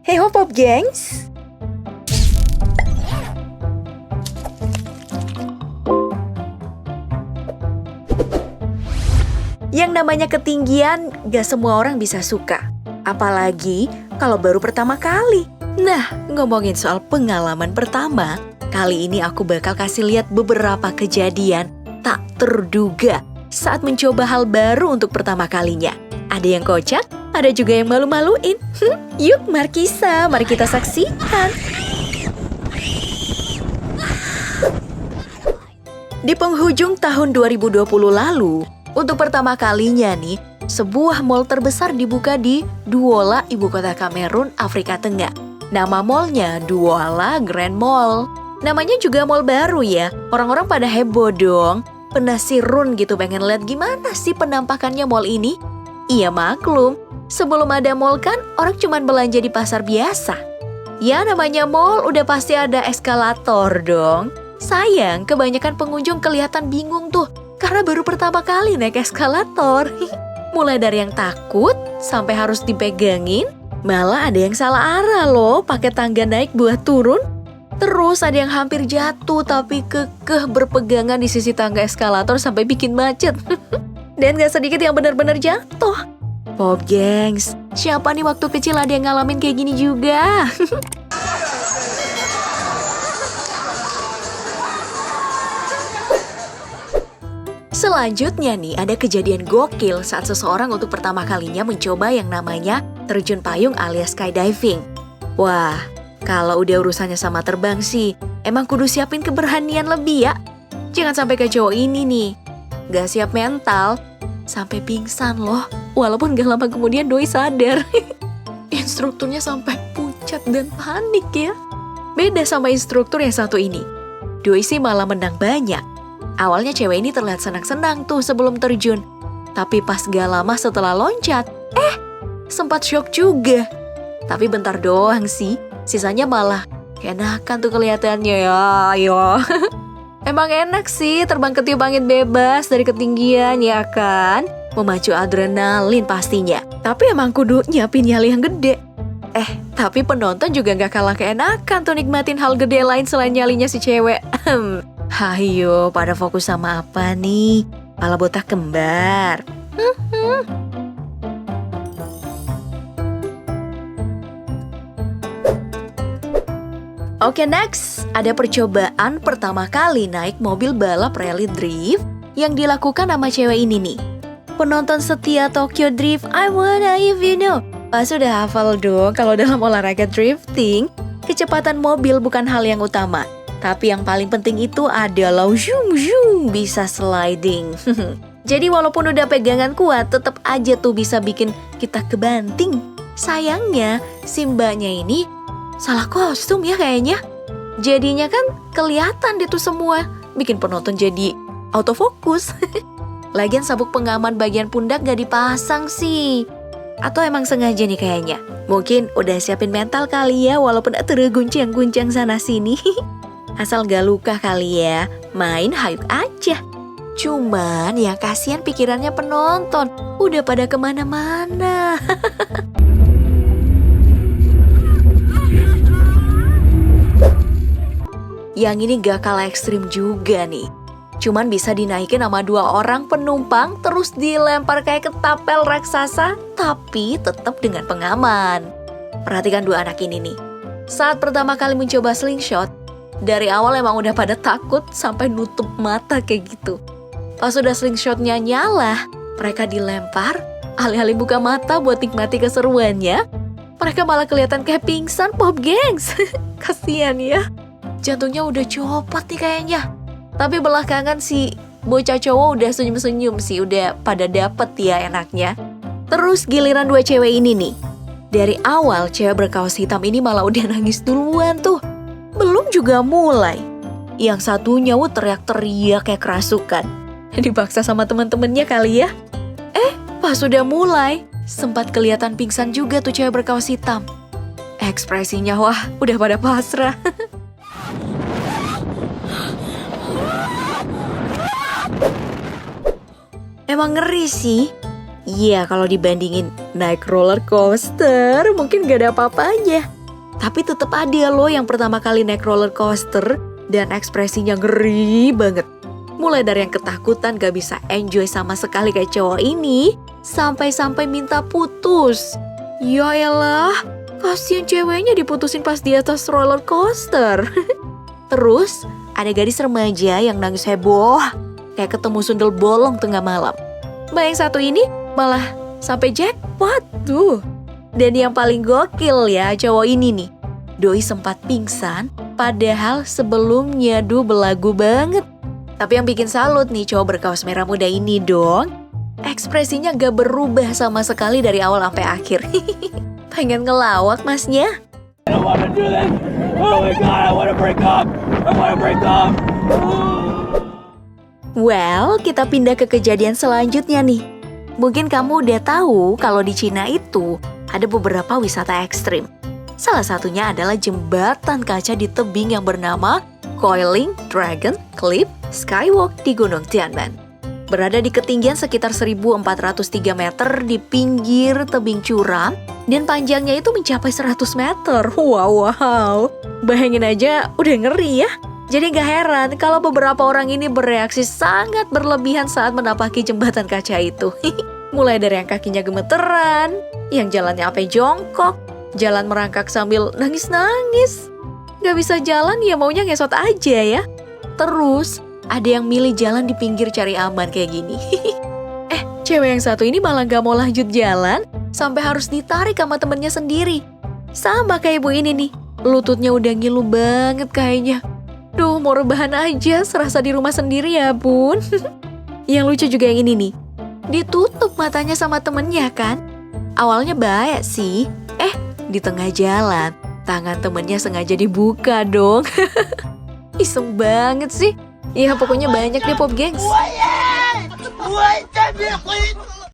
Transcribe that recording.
Hey hop hop gengs. Yang namanya ketinggian gak semua orang bisa suka. Apalagi kalau baru pertama kali. Nah, ngomongin soal pengalaman pertama, kali ini aku bakal kasih lihat beberapa kejadian tak terduga saat mencoba hal baru untuk pertama kalinya. Ada yang kocak, ada juga yang malu-maluin. Yuk Markisa, mari kita saksikan. Di penghujung tahun 2020 lalu, untuk pertama kalinya nih, sebuah mall terbesar dibuka di Douala, ibu kota Kamerun, Afrika Tengah. Nama mallnya Douala Grand Mall. Namanya juga mall baru ya, orang-orang pada heboh dong. Penasaran gitu pengen lihat gimana sih penampakannya mall ini. Iya maklum, sebelum ada mall kan orang cuman belanja di pasar biasa. Ya namanya mall udah pasti ada eskalator dong. Sayang kebanyakan pengunjung kelihatan bingung tuh karena baru pertama kali naik eskalator. Mulai dari yang takut sampai harus dipegangin, malah ada yang salah arah loh pakai tangga naik buat turun. Terus ada yang hampir jatuh tapi kekeh berpegangan di sisi tangga eskalator sampai bikin macet. Dan gak sedikit yang benar-benar jatuh. Pop gengs, siapa nih waktu kecil ada yang ngalamin kayak gini juga? Selanjutnya nih ada kejadian gokil saat seseorang untuk pertama kalinya mencoba yang namanya terjun payung alias skydiving. Wah, kalau udah urusannya sama terbang sih, emang kudu siapin keberanian lebih ya. Jangan sampai ke cowok ini nih, gak siap mental, sampai pingsan loh. Walaupun gak lama kemudian doi sadar. Instrukturnya sampai pucat dan panik ya. Beda sama instruktur yang satu ini. Doi sih malah menang banyak. Awalnya cewek ini terlihat senang-senang tuh sebelum terjun. Tapi pas gak lama setelah loncat, sempat shock juga. Tapi bentar doang sih, sisanya malah enakan tuh kelihatannya ya. Ayo. Emang enak sih terbang ketiup angin bebas dari ketinggian ya kan? Memacu adrenalin pastinya. Tapi emang kudu nyiapin nyali yang gede. Tapi penonton juga gak kalah keenakan tuh nikmatin hal gede lain selain nyalinya si cewek. Hayo, pada fokus sama apa nih? Pala botak kembar. Oke, next. Ada percobaan pertama kali naik mobil balap rally drift yang dilakukan sama cewek ini nih. Penonton setia Tokyo Drift, I wanna if you know. Pas udah hafal dong kalau dalam olahraga drifting, kecepatan mobil bukan hal yang utama. Tapi yang paling penting itu adalah zoom bisa sliding. Jadi walaupun udah pegangan kuat, tetap aja tuh bisa bikin kita kebanting. Sayangnya, si mbaknya ini salah kostum ya kayaknya. Jadinya kan kelihatan deh tuh semua. Bikin penonton jadi autofokus. Lagian sabuk pengaman bagian pundak gak dipasang sih. Atau emang sengaja nih kayaknya. Mungkin udah siapin mental kali ya walaupun terguncang-guncang sana sini. Asal gak luka kali ya, main hayuk aja. Cuman yang kasihan pikirannya penonton, udah pada kemana-mana. Yang ini gak kalah ekstrim juga nih. Cuman bisa dinaikin sama 2 orang penumpang terus dilempar kayak ketapel raksasa, tapi tetap dengan pengaman. Perhatikan 2 anak ini nih. Saat pertama kali mencoba slingshot, dari awal emang udah pada takut sampai nutup mata kayak gitu. Pas udah slingshotnya nyala, mereka dilempar, alih-alih buka mata buat nikmati keseruannya, mereka malah kelihatan kayak pingsan, pop gengs. Kasian ya. Jantungnya udah copot nih kayaknya. Tapi belakangan si bocah cowok udah senyum-senyum sih, udah pada dapet ya enaknya. Terus giliran 2 cewek ini nih. Dari awal cewek berkaos hitam ini malah udah nangis duluan tuh. Belum juga mulai. Yang satunya teriak-teriak kayak kerasukan. Dipaksa sama temen-temennya kali ya. Pas udah mulai, sempat kelihatan pingsan juga tuh cewek berkaos hitam. Ekspresinya wah udah pada pasrah. Emang ngeri sih. Iya kalau dibandingin naik roller coaster mungkin gak ada apa-apanya. Tapi tetap ada loh yang pertama kali naik roller coaster dan ekspresinya ngeri banget. Mulai dari yang ketakutan gak bisa enjoy sama sekali kayak cowok ini, sampai-sampai minta putus. Yaelah, kasihan ceweknya diputusin pas di atas roller coaster. Terus ada gadis remaja yang nangis heboh, kayak ketemu sundel bolong tengah malam. Mbak yang satu ini malah sampai jackpot tuh. Dan yang paling gokil ya cowok ini nih. Doi sempat pingsan padahal sebelumnya belagu banget. Tapi yang bikin salut nih cowok berkaos merah muda ini dong. Ekspresinya gak berubah sama sekali dari awal sampai akhir. Pengen ngelawak masnya. I don't want to do this. Oh my god, I want to break up. I want to break up. Well, kita pindah ke kejadian selanjutnya nih. Mungkin kamu udah tahu kalau di Cina itu ada beberapa wisata ekstrim. Salah satunya adalah jembatan kaca di tebing yang bernama Coiling Dragon Cliff Skywalk di Gunung Tianmen. Berada di ketinggian sekitar 1.403 meter di pinggir tebing curam dan panjangnya itu mencapai 100 meter. Wow. Bayangin aja udah ngeri ya. Jadi gak heran kalau beberapa orang ini bereaksi sangat berlebihan saat menapaki jembatan kaca itu. Mulai dari yang kakinya gemeteran, yang jalannya sampai jongkok, jalan merangkak sambil nangis-nangis. Gak bisa jalan ya maunya ngesot aja ya. Terus ada yang milih jalan di pinggir cari aman kayak gini. Cewek yang satu ini malah gak mau lanjut jalan sampai harus ditarik sama temennya sendiri. Sama kayak ibu ini nih, lututnya udah ngilu banget kayaknya. Duh, mau rebahan aja, serasa di rumah sendiri ya bun. Yang lucu juga yang ini nih, ditutup matanya sama temennya kan. Awalnya baik sih, di tengah jalan, tangan temennya sengaja dibuka dong. Iseng banget sih. Ya pokoknya banyak deh Pop Gengs.